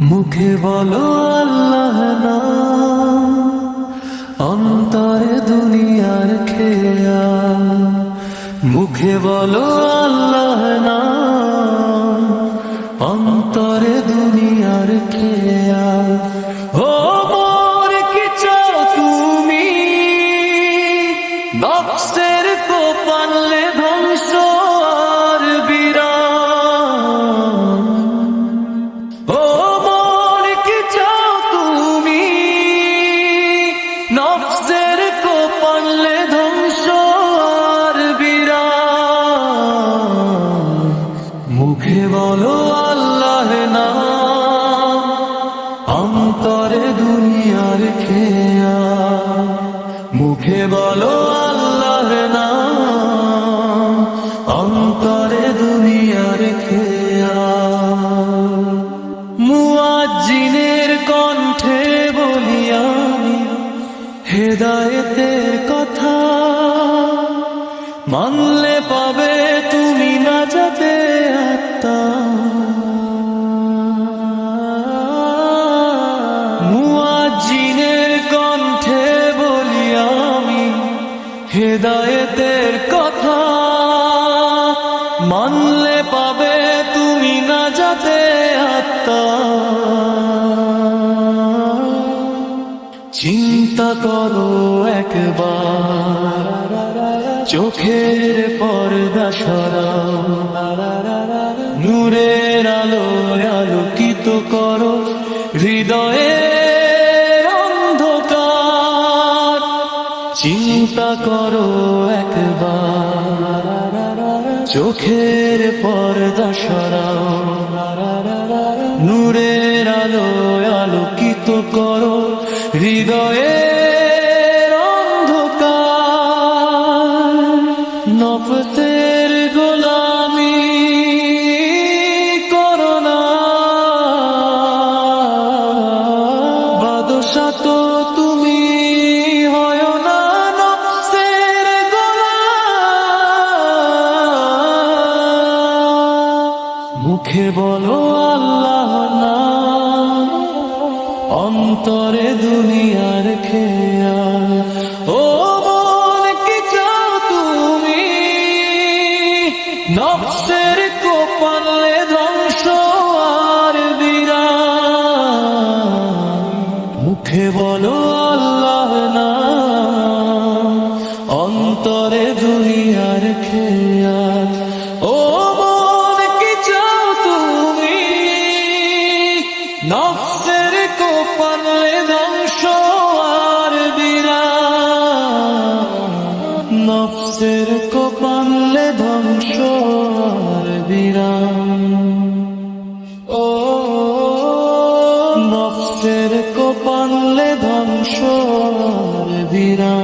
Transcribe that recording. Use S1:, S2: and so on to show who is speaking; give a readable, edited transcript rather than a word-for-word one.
S1: মুখে বলো আল্লাহ না, অন্তরে দুনিয়ার খেয়া। মুখে বলো আল্লাহ না, অন্তরে দুনিয়ার খেয়া। ও মোর কি চাও তুমি, নফসের কোপালে ধ্বংস আর বিরাম। ও মোর কি চাও তুমি, নফসের কোপালে ধ্বংস আর বিরাম। মুখে বলো আল্লাহ না, অন্তরে দুনিয়ার খেয়া। মুখে বলো আল্লাহ না, অন্তরে দুনিয়ার খেয়া। মুয়াজ্জিনের কণ্ঠে বলি আমি হেদায়েতের কথা, মানলে পাবে তুমি নাজাতে আত্মা। মুয়াজ্জিনের কণ্ঠে বলি আমি হেদায়েতের কথা, মানলে পাবে তুমি নাজাতে আত্মা। চিন্তা করো একবার, চোখের পর্দা সরাও, নূরের আলোয় আলোকিত করো হৃদয়ের অন্ধকার। চিন্তা করো একবার, চোখের পর্দা সরাও, নূরের আলোয় আলোকিত করো হৃদয়ের অন্ধকার। নফসের গোলামি করো না, বাদশা তো তুমি হয় না। নফসের গোলাম, মুখে বলো আল্লাহ না, অন্তরে দুনিয়ার খেয়া। ও মন কি চাও তুমি, নফসের কোপালে ধ্বংস আর বিরাম। মুখে বলো আল্লাহ না, অন্তরে দুনিয়ার খেয়া। ও মন কি চাও তুমি, নফসের কোপালে ধ্বংস আর বিরাম। নফসের কোপালে ধ্বংস আর বিরাম। ও নফসের কোপালে ধ্বংস আর বিরাম।